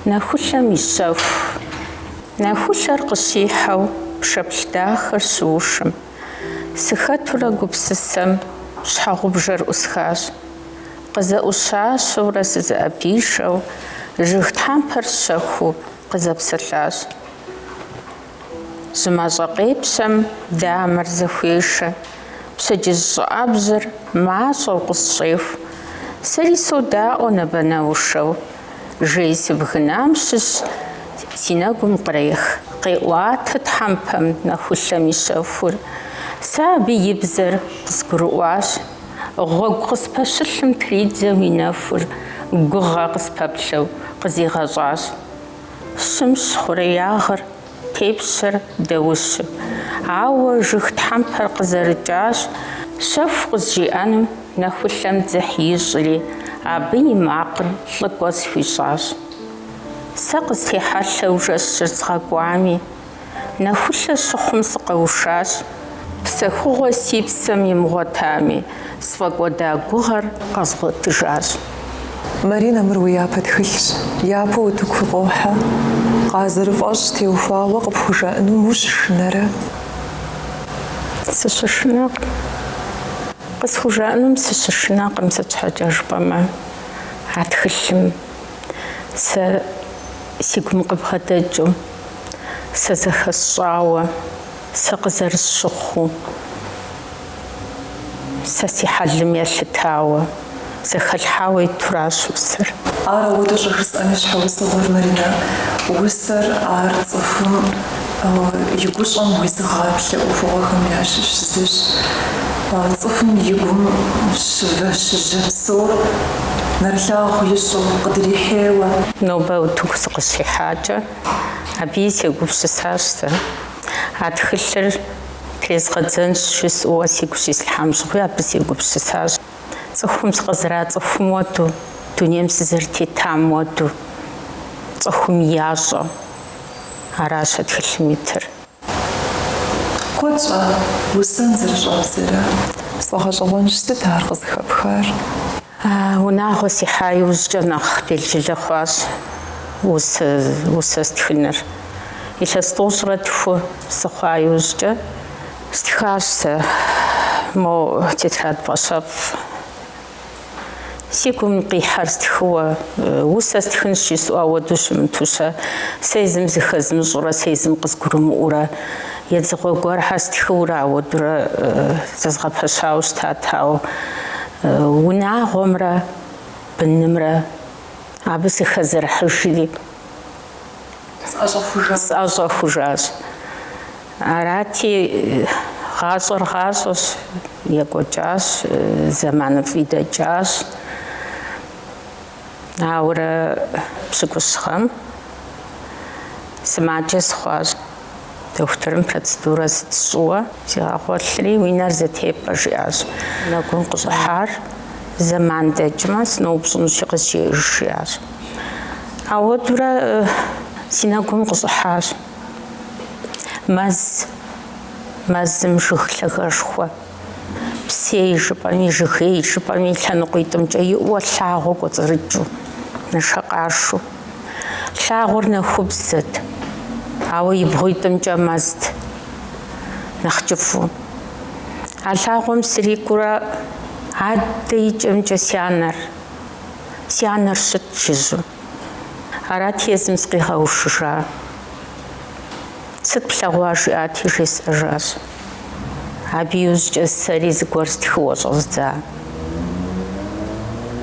Нэхулъэм ищэху, нэхулъэр къыщихьэу пшэплъ дахэр щыушым, сыхэтурэ гупсысэм щхьэгъубжэр ӏусхащ. Къызэӏущащэурэ сызэӏэпишэу, жыг тхьэмпэр щэхуу къызэпсэлъащ. Жьымащӏэ къепщэм дамэр зэхуешэ, пщэдджыжь щӏыӏэбжьыр мащӏэу къысщӏеху, сэри содаӏуэ набэнэушэу. Жей сыбгынам щыщ си нэгум кърех, къеӏуатэ тхьэмпэм нэхулъэм и щэхур. Сэ абы и бзэр къысгурыӏуащ, гъуэгу къыспэщылъым тридзэу и нэхур гугъэ къыспэплъэу къызигъэщӏащ. Щымщ хъуреягъыр, тепщэр дэущым, ауэ жыг тхьэмпэр къызэрыкӏащ, щэху къызжиӏэнум нэхулъэм дзыхь ищӏри, абы и макъым лӏы кӏуэц хуищӏащ. Сэ къыстехьэлъэу жэщыр згъэкӏуами, нэхулъэ щыхъум сыкъэушащ. Псэхугъуэ си псэм имыгъуэтами, сфӏэкӏуэда гугъэр къэзгъуэтыжащ. Маринэ, мыр уи япэ тхылъщ. Япэ утыку къохьэ. Къазэрыфӏэщ теухуауэ къыпхужаӏэнум ущышынэрэ? Сыщышынэкъым. Къысхужаӏэнум сыщышынэкъым, сыт щхьэкӏэ жыпӏэмэ. А тхылъым сэ си гум къыбгъэдэкӏыу, сэ зэхэсщӏауэ, сэ къызэрысщыхъуу, сэ си хьэлым елъытауэ, зэхэлъхьауэ итуращ усэр. Ар ауэдэ щӏыжысӏэни щхьэ усыгъуэр, Маринэ? Усэр ар цӏыхум и гущӏэм уезыгъаплъэ ӏуэхугъуэхэм ящыщ зыщ. Цӏыхум и гум щыжэ псор нэрылъагъу ищӏу къыдрихьейуэ. Нобэ утыку сыкъыщихьакӏэ, абы сегупсысащ сэ. А тхылъыр трезгъэдзэнщ жысӏэуэ сигу щислъхьам щыгъуи абы сегупсысащ. Цӏыхум сыкъызэрацӏыхум уэду, дунейм сызэрытетам уэду, цӏыхум ящӏэ. Аращ а тхылъым итыр. Куэд щӏа усэм зэрыщӏэбзэрэ? Сфӏэгъэщӏэгъуэнщ, сыт ар къызыхэпхар? Унагъуэ сихьа иужькӏэ нэхъ белджылы хъуащ усэ стхыныр. Илъэс тӏощӏрэ тху сыхъуа иужькӏэ стхащ сэ мо тетрад бгъэщэфӏ. Си гум къихьэр стхыуэ, усэ стхынщ жысӏэу ауэду щымыту-щэ, сэ езым зыхэзмыщӏурэ, сэ езым къызгурымыӏуурэ, едзыгъуэ гуэрхьэр стхыурэ ауэдурэ зэзгъэпэщауэ щытатауэ, унагъуэмрэ бынымрэ абы сыхэзэрыхьыжри сӏэщӏэхужащ. Арати гъащӏэр гъащӏэщ, екӏуэкӏащ, зэманыфӏи дэкӏащ. Ауэрэ пщыкӏущхъэм сымаджэ сыхъуащ. Дохутырым процедурэ сытщӏыуэ зигъэгъуэлъри уи нэр зэтепӏэ жиӏащ. Нэгум къыщӏыхьар зэман дэкӏмэ сыноупщӏынущи къызжеӏэж жиӏащ. Ауэдурэ си нэгум къыщӏыхьащ. Мэзым жыг лъэгэшхуэ, псей жыпӏэми, жыгей жыпӏэми лъэныкъуитӏымкӏэ иӏуэ лъагъуэ кӏуэцӏрыкӏыу, нэшэкъашэу. Лъагъуэр нэхубзэт, ауэ и бгъуитӏымкӏэ мэзт, нэхъ кӏыфӏу. А лъагъуэм срикӏуэрэ адэ икӏэмкӏэ си анэр щыт жыжьу. Арати езым сыкъигъэушыжа. Сыт плъэгъуа жиӏати жесӏэжащ. Абы иужькӏэ сэри зыгуэр стхыуэ щӏэздза.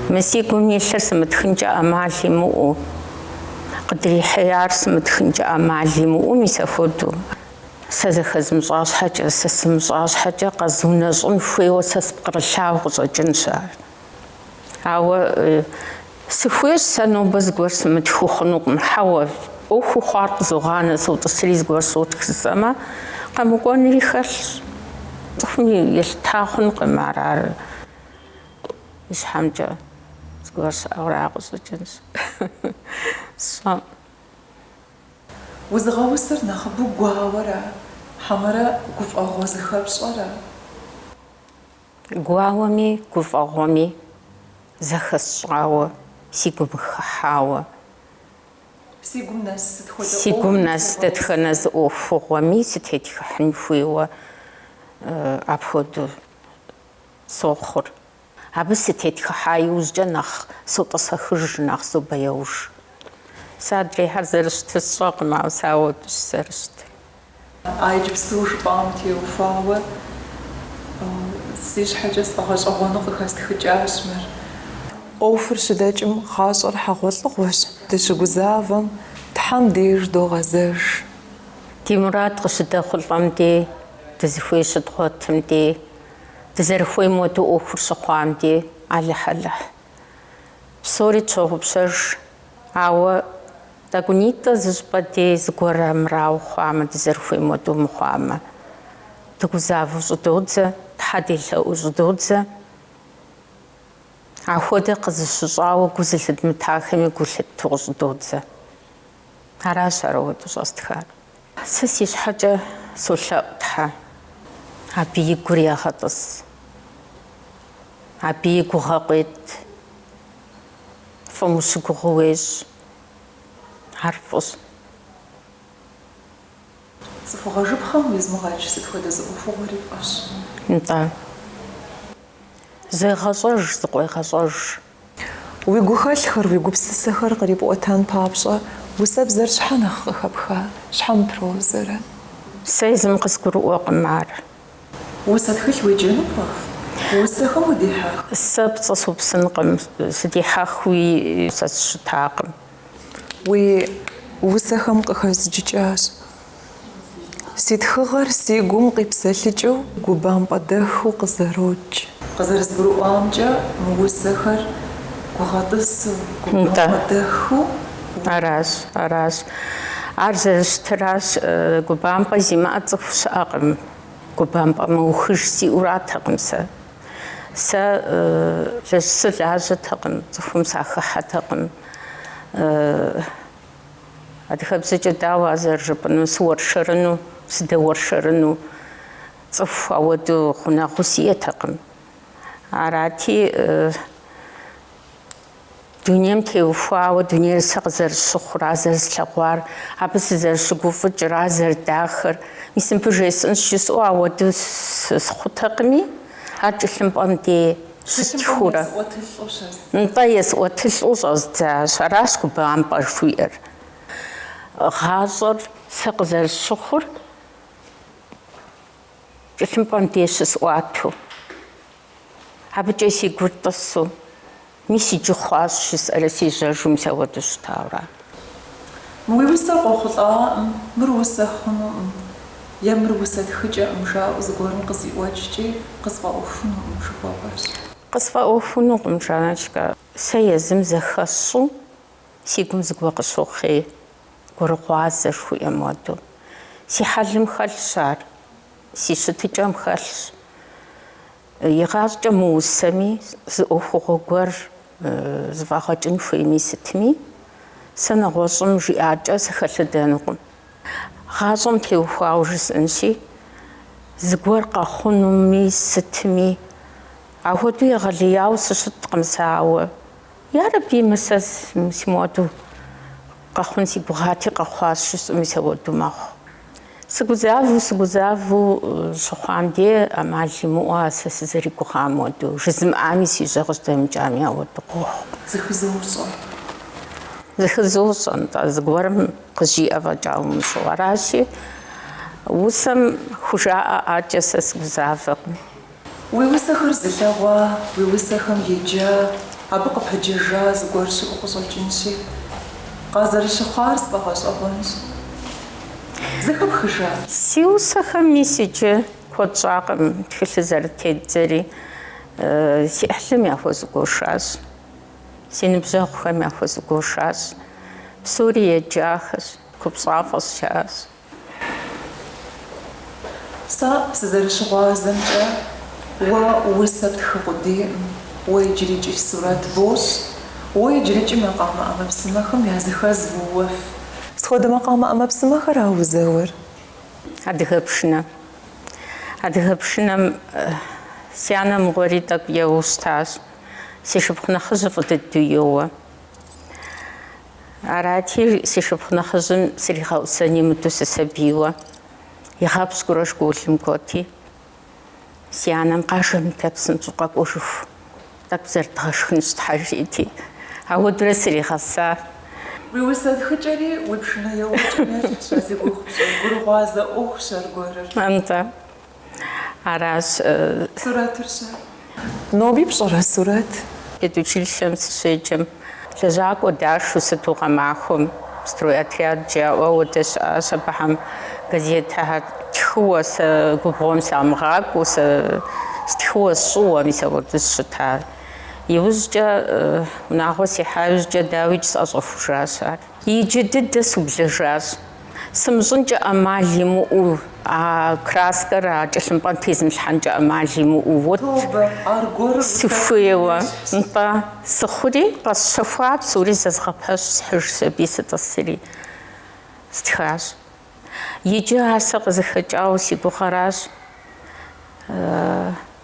Мы си гум илъыр сымытхынкӏэ ӏэмал имыӏэу, къыдрихьеяр сымытхынкӏэ ӏэмал имыӏэу, мис апхуэдэу. Сэ зэхэзмыщӏа щхьэкӏэ, сэ сымыщӏа щхьэкӏэ къэзунэщӏын хуейуэ сэ спкърылъауэ къыщӏэкӏынщ ар. Ауэ сыхуейщ сэ нобэ зыгуэр сымытху хъунукъым. Хьэуэ, ӏуэхуу хъуар къызогъанэ, сотӏысри зыгуэр сотх жысӏэмэ, къэмыкӏуэнри хэлъщ. Цӏыхум елъыта хъункъым ар и щхьэмкӏэ зыгуэр щыӏэурэ къыщӏэкӏынщ. Сщӏэӏым. Узыгъэусыр нэхъыбэу гуауэра, хьэмэрэ гуфӏэгъуэ зыхэпщӏэра? Гуауэми гуфӏэгъуэми зэхэсщӏауэ, си гум хыхьауэ. Сигум нас дэтхэнэ зыӏуэхугъуэми сытетхыхьын хуейуэ апхуэдэу сохъур. Абы сытетхыхьа иужькӏэ нэхъ сотӏысэхыж, нэхъ собэяуж. Сэ адрейхьэр зэрыщытыр сщӏэкъым, ауэ сэ ауэду сызэрыщытыр. Иджыпсту жыпӏам теухуауэ си щхьэкӏэ сфӏэгъэщӏэгъуэну къыхэстхыкӏащ мыр. Ӏуэхур щыдэкӏым гъащӏэр хьэгъуэлӏыгъуэщ, дыщыгузавэм Тхьэм деж догъэзэж. Ди мурад къыщыдэхъулӏэм дей, дызыхуей щыдгъуэтым дей, дызэрыхуейм хуэдэу ӏуэхур щыхъуам дей алыхь-алыхь. Псори тщогъупщэж, ауэ тӏэкӏунитӏэ зыщӏпӏэ дей зыгуэр амырауэ хъуамэ, дызэрыхуейм хуэдэу мыхъуамэ, дыгузавэу щӏыдодзэ, Тхьэ делъэӏуу щӏыдодзэ. Ахуэдэ къызыщыщӏауэ гу зылъыдмытахэми гу лъытту къыщӏыдодзэ. Аращ арауэду щӏэстхар. Сэ си щхьэкӏэ солъэӏу Тхьэ, абы и гур егъэтӏыс, абы и гугъэ къует, фӏым ущыгугъыу уещӏ, ар фӏыщ. Цӏыхугъэжыпхъэм уезмыгъэкӏ сыт хуэдэ зыӏуэхугъуэри фӏэщ. НтӀэ. Зегъэщӏэж, зыкъуегъэщӏэж. Уи гухэлъхэр, уи гупсысэхэр кърипӏуэтэн папщӏэ усэбзэр щхьэ нэхъ къыхэпха? Щхьэ мыпрозэрэ? Сэ езым къызгурыӏуэкъым ар. Усэ тхылъ уеджэну пӏэф? Усэхэм удихьэх? Сэ пцӏы супсынкъым, сыдихьэхуи сэ сыщытакъым. Уи усэхэм къыхэзджыкӏащ. Си тхыгъэр си гум къипсэлъыкӏыу губампӏэ дэхыу къызэрокӏ. Къызэрызгурыӏуамкӏэ мы усэхэр гугъэтӏысу, губампӏэ дэхыу. Аращ. Ар зэрыщытыращ, губампӏэ зимыӏэ цӏыху щыӏэкъым. Губампӏэ мыухыж сиӏуратэкъым сэ. Сэ сылажьэтэкъым, цӏыхум сахыхьэтэкъым. Адыгэбзэкӏэ дауэ зэрыжыпӏэну, сыуэршэрыну, сыдэуэршэрыну, цӏыху ауэдэу гъунэгъуу сиӏэтэкъым. Арати, дунейм теухуауэ, дунейр сэ къызэрысщыхъура, зэрыслъэгъуар, абы сызэрыщыгуфӏыкӏра, зэрыдахэр, мис мыбы жесӏэнщ жысӏэу ауэдэу схъутэкъыми, ар кӏылъымпӏэм дей щыстхурэ. НтӀэ, есӏуэтылӏу щӏэздзащ. Аращ губампӏэ жуиӏэр. Гъащӏэр сэ къызэрысщыхъур кӏылъымпӏэм дей щысӏуату, абыкӏэ си гур тӏысу, мис иджы хъуащ жысӏэрэ си жьэжум мис ауэдэу щытауэра. Уи усэр къохъулӏауэ, мыр усэ хъунуӏым, е мыр усэ тхыкӏэӏым жаӏэу зыгуэрым къызиӏуэкӏкӏи къысфӏэӏуэхунуӏым жыхуэпӏэщ. Къысфӏэӏуэхунукъым, Жанночка. Сэ езым зэхэсщӏу си гум зыгуэр къыщохъей, гурыгъуазэ жыхуиӏэм хуэдэу. Си хьэлым хэлъщ ар, си щытыкӏэм хэлъщ. Игъащӏэкӏэ мы усэми, зы ӏуэхугъуэ гуэр зыфӏэгъэкӏын хуейми сытми, сэ нэгъуэщӏым жиӏакӏэ сыхэлъыдэнукъым. Гъащӏэм теухуауэ жысӏэнщи, зыгуэр къэхъунуми, сытми, ахуэдэу егъэлеяуэ сыщыткъым сэ, ауэ ярэби сэ си модэу къэхъун си гугъати къэхъуащ жысӏэми сэ ауэдэу мэхъу. Сыгузавэу щыхъуам дей ӏэмал имыӏуэ сэ сызэригугъам хуэдэу, жызымыӏами си жьэ къыщыдэмыкӏами ауэдэу къохъу. Зыхызощӏэ, нтӏэ, зыгуэрым къызжиӏэ фӏэкӏа умыщӏэу. Аращи, усэм хужаӏэ ӏакӏэ сэ сыгузавэкъым. Уи усэхэр зылъэгъуа, уи усэхэм еджа, абы къыпэджэжа зыгуэр щыӏэу къыщӏэкӏынщи, къазэрыщыхъуар сфӏэгъэщӏэгъуэнщ. Зэхэпхыжа? Си усэхэм мис иджы куэд щӏакъым, тхылъыр зэрытедзэри, си ӏыхьлым яхуэзыгуэшащ, си ныбжьэгъухэм яхуэзыгуэшащ, псори еджахэщ, купщӏафӏэ щыӏащ. Сэ сызэрыщыгъуазэмкӏэ уэ усэ птхы къудейӏым, уэ иджыри кӏыж сурэт бощ, уэ иджырыкӏи макъамэ ӏэмэпсымэхэм языхэз уэф. Схуэдэ макъамэ ӏэмэпсымэхэра узэуэр? Адыгэ пшынэм си анэ мыгъуэри тӏэкӏу еуэу щытащ. Си шыпхъу нэхъыжьыр фӏы дыдэу йоуэ. Арати си шыпхъныхьыжьым сригъэӏусэн имыту сысабийуэ игъэпщкӏурэ школым кӏуэти си анэм къажэмытэ псынщӏэу къэкӏуэжыху тӏэкӏу зэрыдгъэшхын щхьэ жиӏэти ауэдурэ сригъэса. Уи усэдхыкӏэри уи пшынэ еуэкӏэми щазигугъу гурыгъуазэ ӏуэхущ аргуэрыр. Антӏэ. Аращ Сурэтыр щэ? Ноби пщӏэрэ сурэт? педучилищем сыщеджэм лэжьакӏуэ дашэу сыту гъэмахуэм стройотряд жаӏуэ ауэдэ щыӏащ. Абыхьэм газетхэр тхыуэ сэ губгъуэм самыгъакӏуэу сэ стхыуэ сщӏыуэ мис ауэдэ сщыта. Иужькӏэ унагъуэ сихьа иужькӏэ дауичӏ сӏэщӏэхужащ ар. Иджы дыдэ сублэжащ. Сымыщӏынкӏэ ӏэмал имыӏэу краскэр кӏэлъымпӏэм тезымылъхьэнкӏэ ӏэмал имыӏэу вот сыхуейуэ нтӏэ сыхъури къэсщэхуа псори зэзгъэпэщ схьыж сабий сытӏысри стхащ. Иджы ар сэ къызыхэкӏауэ си гугъэращ.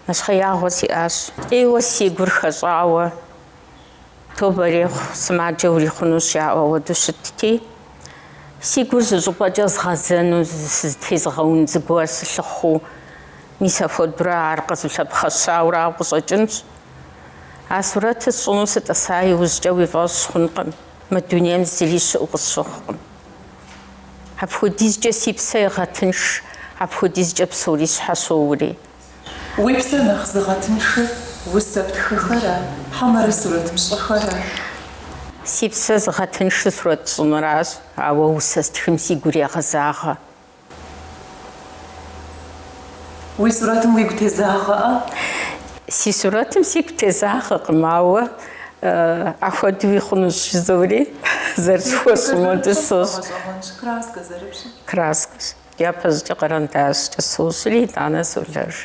Нэщхъеягъуэ сиӏащ. Ӏейуэ си гур хэщӏауэ тобэрехъу сымаджэ урихъунущ жаӏуэ ауэдэу щытти си гур зы щӏыпӏэкӏэ згъэзэну сызытезгъэун зыгуэр сылъыхъуу мис апхуэдурэ ар къызулъэпхъэщауэ къыщӏэкӏынщ. А сурэтыр сщӏыну сытӏыса иужькӏэ уи фӏэщ хъункъым. Мы дунейм зыри щыӏэу къысщыхъукъым. Апхуэдизкӏэ си псэ егъэтынш, апхуэдизкӏэ псори щхьэ щоуэри. Уи псэ нэхъ зыгъэтыншыр усэ птхыхэра, хьэмэрэ сурэт мыщӏэхэра? Си псэ зыгъэтыншыр сурэт щӏыныращ, ауэ усэ стхым си гур егъэзагъэ. Уи сурэтым уигу тезагъэӏэ? Си сурэтым сигу тезагъэкъым, ауэ апхуэдэу ихъунущ жызори зэрысхуэсӏумэ дысщӏэщ. Краскэ зэрыпщӏыр? Краскэщ. Япэщӏыкӏэ къэрэндащкӏэ сощӏри итӏанэ солэж.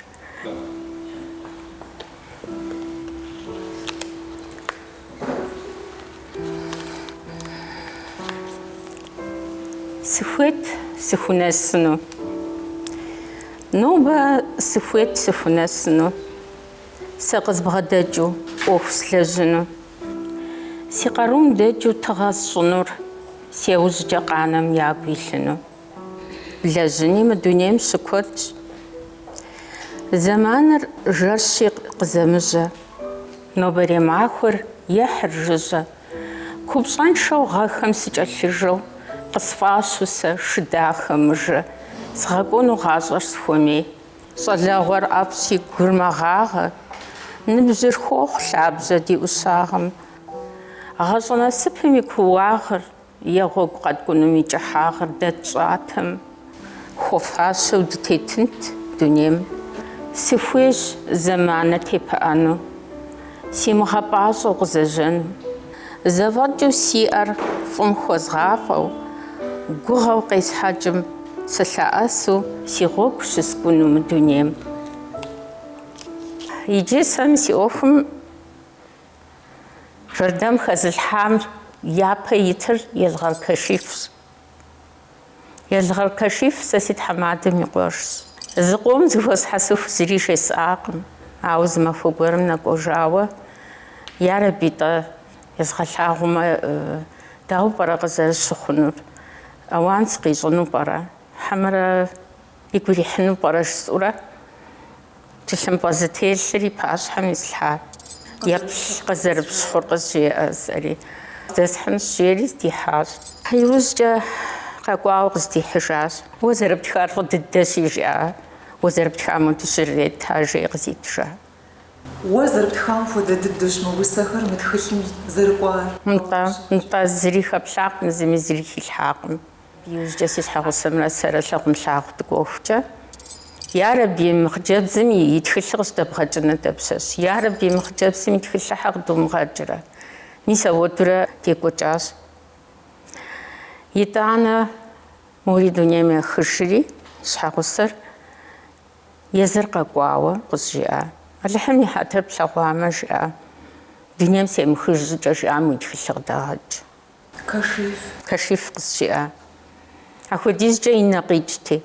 Сыхуейт сыхунэсыну. Нобэ сыхуейт сыхунэсыну. Сэ къызбгъэдэкӏыу ӏуэху слэжьыну. Си къарум дэкӏыу тыгъэ сщӏынур си иужькӏэ къанэм ягу илъыну. Блэжьыни мы дунейм щыкуэдщ. Зэманыр жэрщи къызэмыжьэ. Нобэрей махуэр ехьыр жыжьэ. Купщӏэншэу гъэхэм сыкӏэлъыжэу къысфӏащу сэ шыдахэ мыжэ. Згъэкӏуэну гъащӏэр схуэмей. Щӏалэгъуэр ӏэфӏ си гур мэгъагъэ. Ныбжьыр хохъу лъабжьэ ди ӏущагъым. Гъащӏэ насыпым и кууагъыр е гъуэгу къэткӏунум и кӏыхьагъыр дэ тщӏатэм. Хуэфащэу дытетынт дунейм. Сыхуейщ зэманэ тепыӏэну. Си мыгъэпӏащӏэу къызэжьэну. Зэфӏэкӏыу сиӏэр фӏым хуэзгъафӏэу, гугъэу къесхьэкӏым сылъэӏэсу си гъуэгу щыскӏуну мы дунейм. Иджы сэм си ӏуэхум жэрдэм хэзылъхьам япэ итыр езгъэр кашифщ. Езгъэр кашиф сэ си тхьэмадэм и къуэшщ. Зы къом зыхуэсхьэсыху зыри жесӏакъым, ауэ зы махуэ гуэрым нэкӏуэжауэ ярэби-тӏэ езгъэлъагъумэ дауэ пӏэрэ къызэрыщыхъунур? Ауан сыкъищӏыну пӏэрэ? Хьэмэрэ игу ирихьыну пӏэрэ жысӏэурэ? Кӏэлъымпӏэ зытелъри пащхьэм ислъхьа. Еплъ къызэрыпщхъур къызжеӏэ зэри. Дэсхьынщ жери здихьащ. Иужькӏэ къэкӏуауэ къыздихьыжащ. Уэ зэрыптхар фӏы дыдэщ жиӏа. Уэ зэрыптхам мыду щыррета жеи къызитыжа. Уэ зэрыптхам хуэдэ дыдэщ мы усэхэр мы тхылъым зэрыкӏуар. Нтӏэ зыри хэплъакъым, зыми зыри хилъхьакъым. Иужькӏэ си щхьэгъусэмрэ сэрэ лъагъумылъагъу дыкӏуэхукӏэ. Ярэби мы хъыджэбзым и тхылъыр къыздэбгъэкӏыну дэпщэщ. Ярэби мы хъыджэбзым и тхылъыхьэр къыдумыгъэкӏрэ. Мис ауэдурэ текӏуэкӏащ. ИтӀанэ мори дунейм ехыжри щхьэгъусэр езыр къэкӏуауэ къызжиӏа. Алыхьым и хьэтыр плъэгъуамэ жиӏа. Дунейм семыхыж щӏыкӏэ жиӏам уи тхылъыр къыдагъэкӏ. Кашиф къызжиӏа. Апхуэдизкӏэ и нэ къикӏти.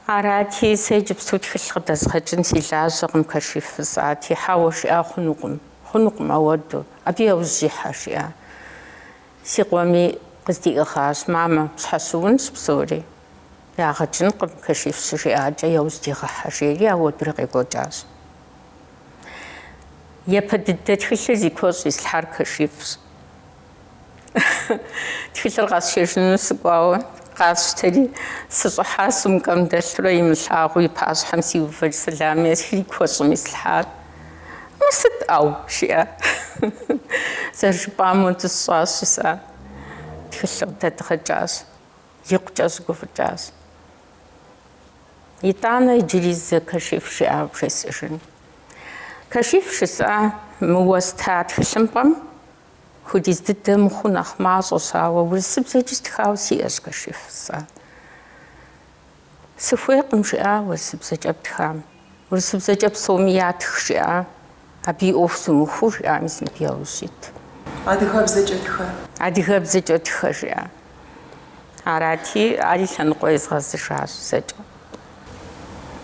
Арати сэ иджыпсту тхылъ къыдэзгъэкӏын си лажьэкъым кашиф фысӏати. Хьэуэ жиӏа хъунукъым. Хъунукъым ауэду. Абы яужь жихьэ жиӏа. си къуэми къыздиӏыгъащ, мамэ, пщхьэщыунщ псори. Ягъэкӏынкъым кашиф щыжиӏакӏэ, яужь дигъэхьэжери, ауэдурэ къекӏуэкӏащ. Япэ дыдэ тхылъыр зи куэщӏ ислъхьар кашифщ. Тхылъыр къасшэжыну сыкӏуауэ, къасщтэри сыщӏыхьа сумкъэм дэлъурэ имылъагъуу и пащхьэм сиувэж сэлам есхри куэщӏым ислъхьар. Сыт ӏэу жиӏэ? Зэрыжыпӏам уэду сщӏащ жысӏа. Тхылъыр къыдэдгъэкӏащ, икъукӏэ щыгуфӏыкӏащ. Итӏанэ иджыри зы кашиф жиӏауэ бжесӏэжын. Кашиф жысӏа мы уэста тхылъымпӏэм хуэдиз дыдэ мыхъуу нэхъ мащӏэщ, ауэ урысыбзэкӏэ стхауэ сиӏэщ кашиф сэ. Сыхуейкъым жиӏа урысыбзэкӏэ птхам. Урысыбзэкӏэ псоми ятх жиӏа. Абы и ӏуэху зумыхуу жиӏами сыныбжьэгъуу щыт. Адыгэбзэкӏэ тхэ. Адыгэбзэкӏэ тхэ жиӏа. Арати, ари лъэныкъуэ езгъэзыжащ зэкӏэ.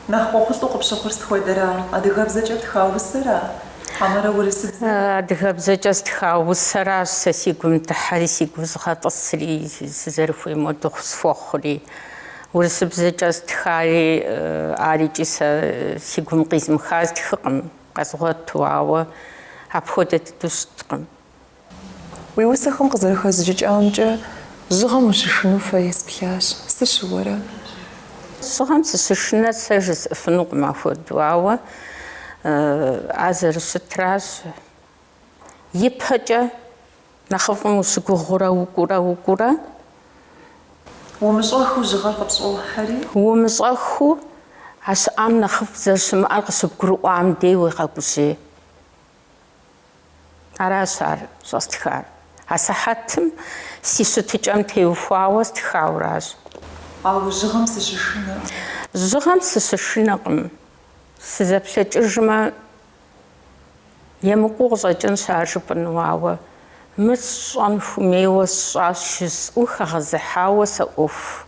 Нэхъ ӏуэхулӏу къыпщыхъур сытхуэдэрэ? Адыгэбзэкӏэ птха усэра? Амэрэ урысыбзэ? Адыгэбзэкӏэ стха усэращ сэ си гум дыхьэри, си гур зыгъэтӏысри, сызэрыхуейм хуэдэу схуэхъури. Урысыбзэкӏэ стхари, арикӏи сэ си гум къизмыха стхыкъым. Къэзгъуэту, ауэ апхуэдэ дыдэу щыткъым. Уи усэхэм къызэрыхэзыжыкӏамкӏэ жьыгъэм ущышыну фей сплъащ. Сыщыуэрэ? Жьыгъэм сыщышынэ сэ жысӏэфынукъым апхуэдэу, ауэ а зэрыщытращ. Ипэкӏэ нэхъыфӏым ущыгугъурэ укӏурэ Умыщӏэхыу жьыгъэр къыпщӏохьэри? умыщӏэхуу а щыӏам нэхъыфӏ зэрыщымыӏэр къыщыбгурыӏуам дей уегъэгужьей. Аращ ар щӏэстхар. А сыхьэтым си щытыкӏэм теухуауэ стхауращ. Ауэ жьыгъэм сыщышынэ? Жьыгъэм сыщышынэкъым. Сызэплъэкӏыжмэ, емыкӏуу къыщӏэкӏынщ ар жыпӏэну, ауэ мыр сщӏэн хуемейуэ сщӏащ жысӏэу хэгъэзыхьауэ сэ ӏуэху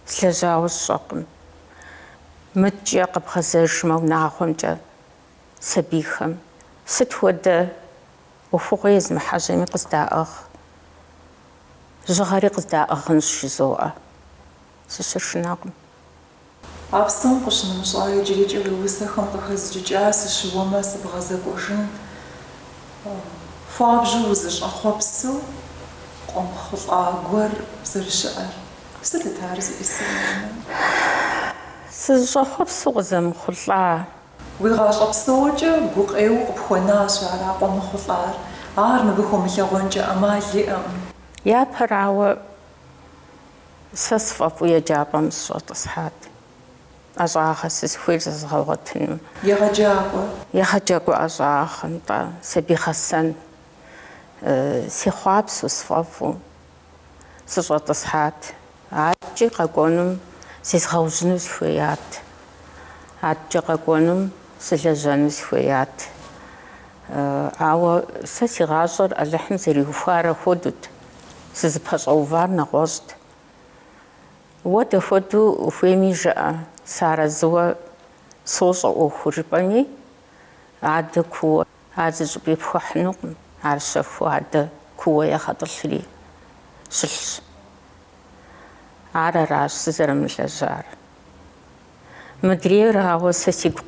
слэжьауэ сщӏэкъым. Мыткӏэ къыбгъэзэжмэ унагъуэмкӏэ сабийхэм, сыт хуэдэ ӏуэхугъуэ езмыхьэжьэми къыздаӏыгъ. Жьыгъэри къыздаӏыгъынщ жызоӏэ. Сыщышынэкъым. А псом къыщынымыщӏа иджырикӏэ уи усэхэм къыхэзыкӏыкӏа сыщыуэмэ сыбгъэзэкӏуэжын. Хуабжьу узыщӏэхъуэпсу къомыхъулӏа гуэр зэрыщыӏэр. Сытыт ар зыӏисыжмэ? Сызыщӏэхъуэпсу къызэмыхъулӏа. Уи гъащӏэ псэуэкӏэ гукъеуэ къыпхуэнащ ара къомыхъулӏар. Ар мыбы хуэмылъэгъуэнкӏэ ӏэмал иӏэкъым. Япэрауэ сэ сфӏэфӏу еджапӏэм сыщӏэтӏысхьат. Ӏэщӏагъэ сызыхуейр зэзгъэгъуэтыну. Егъэджакӏуэ? Егъэджакӏуэ ӏэщӏагъэ-нтӏэ, сабий гъэсэн. Си хъуапсэу сфӏэфӏу сыщӏэтӏысхьат. Аткӏэ къэкӏуэнум зезгъэужьыну сыхуеят. Аткӏэ къэкӏуэнум сылэжьэну сыхуеят. Ауэ сэ си гъащӏэр Алыхьым зэриухуарэ хуэдут. Сызыпэщӏэувар нэгъуэщӏт. Уэ дэхуэдэу ухуейми жыӏэ. Сыарэзыуэ сощӏэ ӏуэхуу жыпӏэми, адэ куууэ. Ар зыщӏыпӏи пхуэхьынукъым. Ар щэхуу адэ куууэ егъэтӏылъри щылъщ. Ар аращ сызэрымылэжьар. Мыдрейр ауэ сэ сигу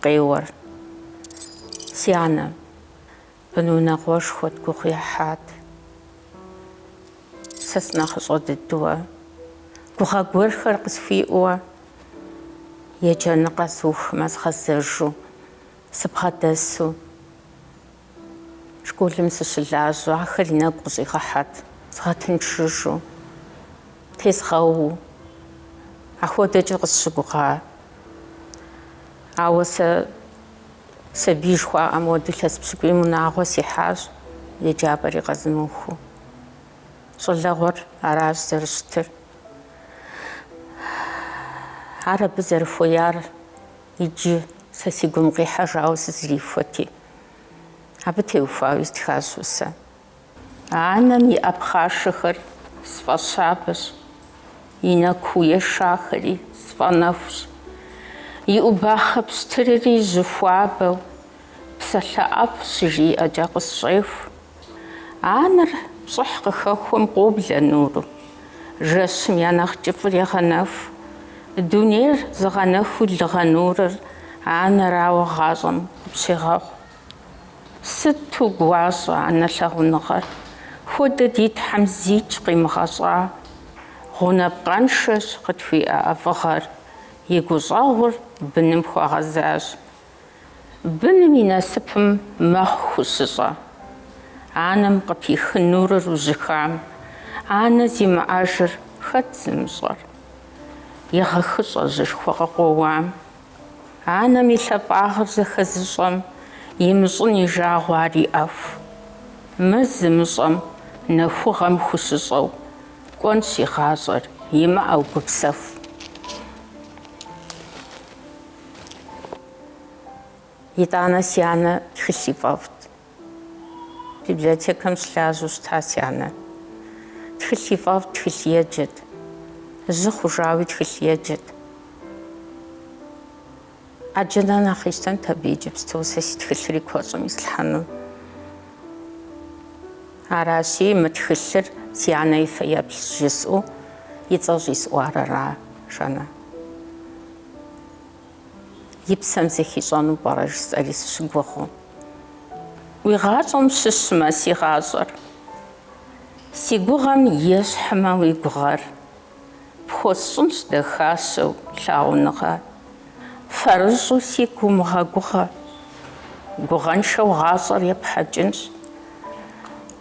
къеуэр. Си анэ бынунэгъуэшхуэт гугъу ехьат. Сэ сынэхъыщӏэ дыдууэ, гугъэ гуэрхэр къысхуиӏуэ, еджэныкъэ сухмэ згъэзэжу, сыбгъэдэсу, школым сыщылажьэу, ахэр и нэгу къыщӏигъэхьэт, згъэтыншыжу, тезгъэуу, ахуэдэкӏэ къысщыгугъа. Ауэ сэ сабий жыхуаӏэм уэду илъэс пщыкӏуийм унагъуэ сихьащ, еджапӏэри къэзымыуху. Щӏалэгъуэр аращ зэрыщытыр. Ар абы зэрыхуеяр иджы сэ си гум къихьэжауэ сызэрихуэти. Абы теухуауи стхащ усэ. Анэм и ӏэпхъашэхэр сфӏэщабэщ, и нэкуу ешахэри сфӏэнэхущ. И ӏубахъэ пщтырри жьыхуабэу, псалъэ ӏэфӏ щыжиӏэкӏэ къысщӏеху. Анэр пщӏыхь къыхэхуэм къоблэ нуру. Жэщым я нэхъ кӏыфӏыр егъэнэху. Дунейр зыгъэнэхуу лыгъэ нурыр анэрауэ гъащӏэм къыпщегъэхъу. Сыту гуащӏэ анэ лъагъуныгъэр. Хуэдэ ди Тхьэм зикӏ къимыгъэщӏа. Гъунапкъэншэщ къытхуиӏэ ӏэфӏыгъэр. И гущӏэгъур быным хуагъэзащ. Быным и насыпым мэхъу хущыщӏэ. Анэм къыпихын нурыр ужьыхам. Анэ зимыӏэжыр хэт зымыщӏэр? Егъэхыщӏэ жьышхуэ къыкъуэуам. Анэм и лъапӏагъыр зэхэзыщӏэм имыщӏын и жагъуэ ар иӏэху. Мэз зымыщӏэм нэхугъэм хущыщӏэу кӏуэнщ и гъащӏэр, имыӏэу гупсэху. ИтӀанэ си анэ тхылъ ифӏэфӏт. Библиотекэм щылажьэу щыта си анэ. Тхылъ ифӏэфӏт, тхылъ еджэт. Жьы хъужауи тхылъ еджэт. Ӏэджэнэ нэхъ ищтэнт абы иджыпсту сэ си тхылъри куэщӏым ислъхьэну. Аращи, мы тхылъыр си анэ и фэеплъщ жысӏэу ицӏэщӏ исӏуар ара жанэ. И псэм зэхищӏэну пӏэрэ жысӏэри сыщыгугъу. Уи гъащӏэм щыщмэ си гъащӏэр. Си гугъэм ещхьмэ уи гугъэр. Пхуэсщӏынщ дахащэу лъагъуныгъэ. Фэрыщӏу сигу умыгъэгугъэ. Гугъэншэу гъащӏэр епхьэкӏынщ.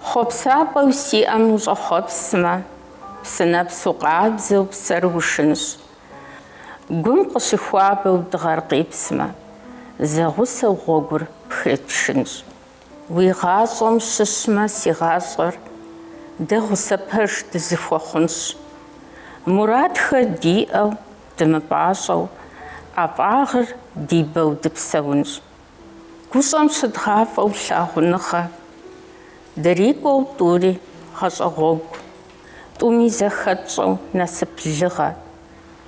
Хъуэпсапӏэу сиӏэм ущӏэхъуэпсмэ, псынэпсу къабзэу псэр ушынщ. Гум къыщыхуабэу дыгъэр къипсмэ, зэгъусэу гъуэгур пхрытшынщ. Уи гъащӏэм щыщмэ си гъащӏэр, дэ гъусэ пэж дызыхуэхъунщ. Мурадхэр диӏэу, дымыпӏащӏэу, ӏэфӏагъыр ди бэу дыпсэунщ. Гущӏэм щыдгъафӏэу лъагъуныгъэ. Дырикӏуэу тӏури гъэщӏэ гъуэгу. Тӏуми зэхэтщӏэу насып лыгъэ.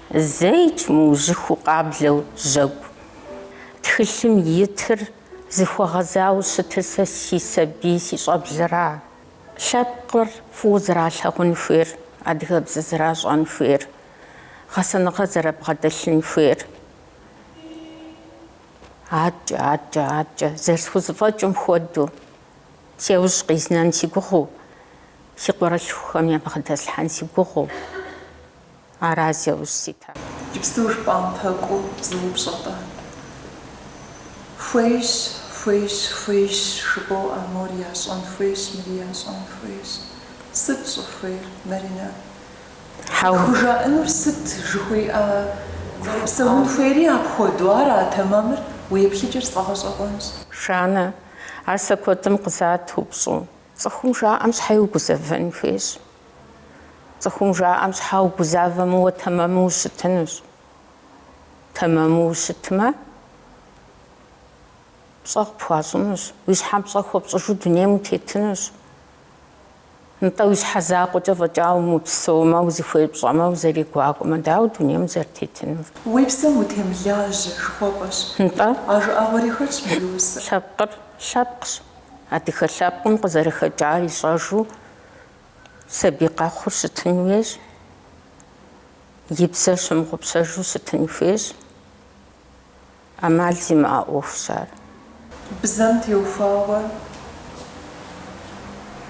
Зэйкӏ мыужьыхуу къаблэу жьэгу. Тхылъым итыр зыхуэгъэзауэ щытыр сэ си сабий си щӏэблэра. Лъэпкъыр фӏыуэ зэралъэгъун хуейр, адыгэбзэ зэращӏэн хуейр, гъэсэныгъэ зэрабгъэдэлъын хуейр. Аджэ, зэрысхузэфӏэкӏым хуэдэу. Сеужь къизнэн си гугъэу, си къуэрылъхухэм ябгъэдэслъхьэн си гугъэу. Ара зеужь сита. Иджыпсту жыпӏампэкӏуу зыупщӏэтӏэ. Хуейщ жыпӏэуӏэ, мор ящӏэн хуейщ, мыри ящӏэн хуейщ. Сыт щӏыхуейр, Маринэ? Хужаӏэнур сыт жыхуиӏэ? Псэун хуейри апхуэдэу ара тэмэмыр уи еплъыкӏэр сфӏэгъэщӏэгъуэнщ. Жанэ, ар сэ куэдым къызат упщӏу. Цӏыхум жаӏэм щхьэ иугузэвэн хуейщ. Цӏыхум жаӏэм щхьэ угузавэмэ уэ тэмэму ущытынущ. Тэмэму ущытмэ, пщӏэ къыпхуащӏынущ. Уи щхьэм пщӏэ хуопщӏыжу дунейм утетынущ. НтӀэ уи щхьэ закъуэкӏэ фӏэкӏа умыпсэумэ, узыхуей пщӏэмэ, узэригуакӏуэмэ, дауэ дунейм узэрытетынур? Уи псэм утемылажьэ жыхуэпӏэщ. НтӀэ? А жыӏэгъуэри хэтщ мыри усэ. Лъэпкъыр лъэпкъщ. Адыгэ лъэпкъым къызэрыхэкӏар ищӏэжу сабий къэхъур щытын хуейщ. И бзэр щымыгъупщэжу щытын хуейщ. Ӏэмал зимыӏэ ӏуэхущ ар. Бзэм теухуауэ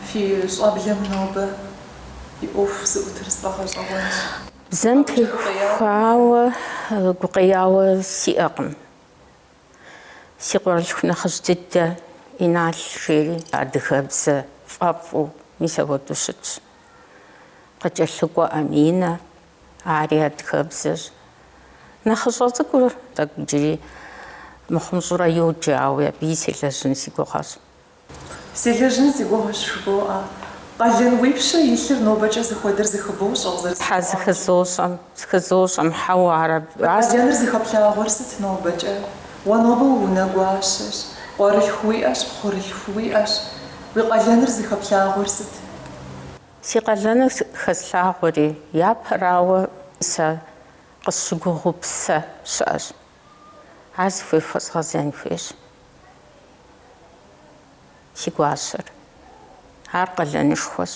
фи щӏэблэм нобэ и ӏуэху зыӏутыр сфӏэгъэщӏэгъуэнщ. Бзэм техуауэ гукъеяуэ сиӏэкъым. Си къуэрылъху нэхъыжь дыдэ Инал жери адыгэбзэ фӏэфӏу мис ауэдэу щытщ. Къыкӏэлъыкӏуэ Аминэ, ари адыгэбзэщ. Нэхъыщӏэ цӏыкӏур тӏэкӏу иджыри мыхъумщӏурэ йоджэ, ауэ абы селэжьын си гугъэщ. Селэжьын си гугъэщ жыпӏэуӏэ. Къалэн уипщэ илъыр нобэкӏэ зыхуэдэр зыхыбощӏэ. Хьэ зыхызощӏэм хьэуэ ар. Къалэныр зыхэплъагъуэр сыт нобэкӏэ? Уэ нобэ унэгуащэщ, къуэрылъху уиӏэщ, пхъурылъху уиӏэщ. Уи къалэныр зыхэплъагъуэр сыт? Си къалэныр хэслъагъуэри, япэрауэ сэ къысщыгугъу псэ щыӏэщ. Ар зыхуезгъэзэн хуейщ. Си гуащэр. ар къалэнышхуэщ.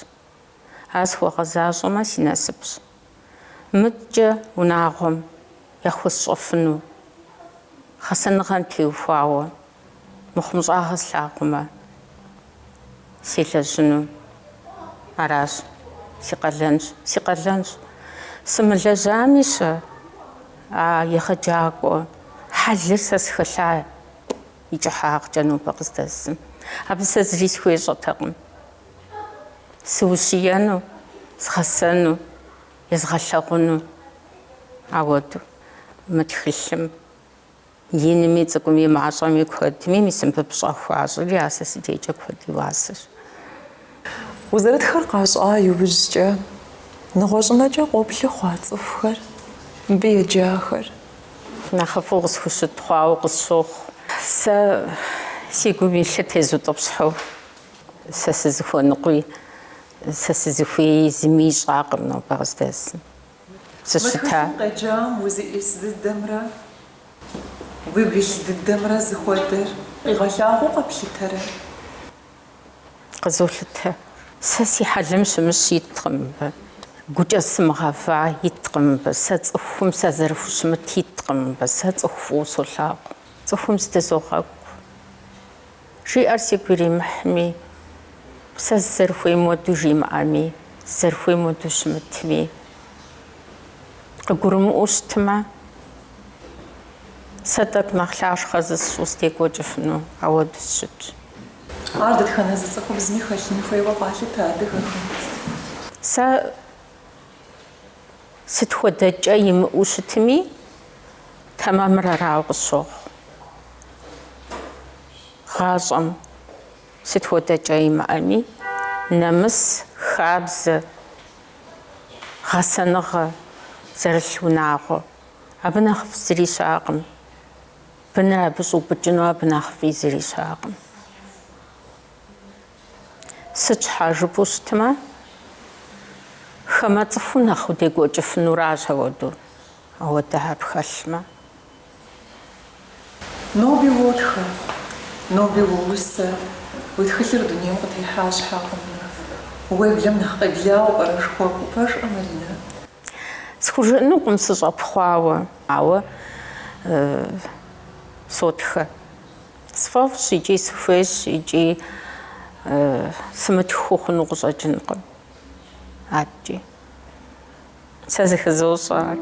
Ар схуэгъэзащӏэмэ си насыпщ. Мыткӏэ унагъуэм яхуэсщӏэфыну, гъэсэныгъэм теухуауэ, мыхъумыщӏагъэ слъагъумэ, селэжьыну. Аращ, си къалэнщ. Сымылэжьами щэ, егъэджакӏуэ, хьэлыр сэ схэлъа и кӏыхьагъкӏэ нобэ къыздэсым. Абы сэ зыри схуещӏэтэкъым. Сыущиену, згъэсэну, езгъэлъэгъуну. Ауэду мы тхылъым инми, цӏыкӏуми, мащӏэми, куэдми мис мыбы щӏэхуащӏри, а сэ си дежкӏэ куэди уасэщ. Узэрытхэр къащӏа иужькӏэ, нэгъуэщӏынэкӏэ къоплъы хъуа цӏыхухэр, мыбы еджахэр? Нэхъыфӏу къысхущытхъуауэ къысщохъу. Сэ си гум илъы тезутӏыпщхьэу, сэ сызыхуэныкъуи, сэ сызыхуей зыми ищӏакъым нобэ къыздэсым. Сыщыта. Къеджам узыӏис дыдэмрэ, уигу илъ дыдэмрэ зыхуэдэр къигъэлъагъуэу къэплъытэрэ? Къызолъытэ. Сэ си хьэлым щымыщ иткъым мыбы. Гукӏэ сымыгъэва иткъым мыбы. Сэ цӏыхум сазэрыхущымыт иткъым мыбы. Сэ цӏыху фӏыуэ солъагъу. Цӏыхум сыдэзогъэгу. Жиӏэр сигу иримыхьми, сэ зэрыхуейм уэду жимыӏэми, зэрыхуейм уэду щымытми, къыгурымыӏуэу щытмэ, сэ тӏэкӏу нэхъ лъашхъэ зысщӏу стекӏуэкӏыфыну ауэду сщытщ. Ар дэтхэнэ зы цӏыхубзми хэлъын хуейуэ къалъытэ адыгэхэм? Сэ сыт хуэдэкӏэ имыӏэу щытми, тэмэмыр арауэ къысщохъу. Гъащӏэм сыт хуэдэкӏэ имыӏэми, нэмыс, хабзэ, гъэсэныгъэ, зэрылъ унагъуэ, абы нэхъыфӏ зыри щыӏэкъым. Быныр абы щӏубыдыну абы нэхъыфӏи зыри щыӏэкъым. Сыт щхьа жыпӏэу щытмэ, хамэ цӏыхуу нэхъ удегуэкӏыфынуращ ауэду. Ауэдыхьэ пхэлъмэ. Ноби уотхэ, ноби уусэ, уи тхылъыр дунейм къытехьа щхьэкъым. Уеблэм нэхъ къеблауэ къэрэшхуэ пэжӏэ, Маринэ? Схужыӏэнукъым сыщӏэпхъуауэ, ауэ сотхэ. Сфӏэфӏщ икӏи сыхуейщ, икӏи сымытху хъуну къыщӏэкӏынкъым. Атӏкӏи. Сэ зыхызощӏэ ар.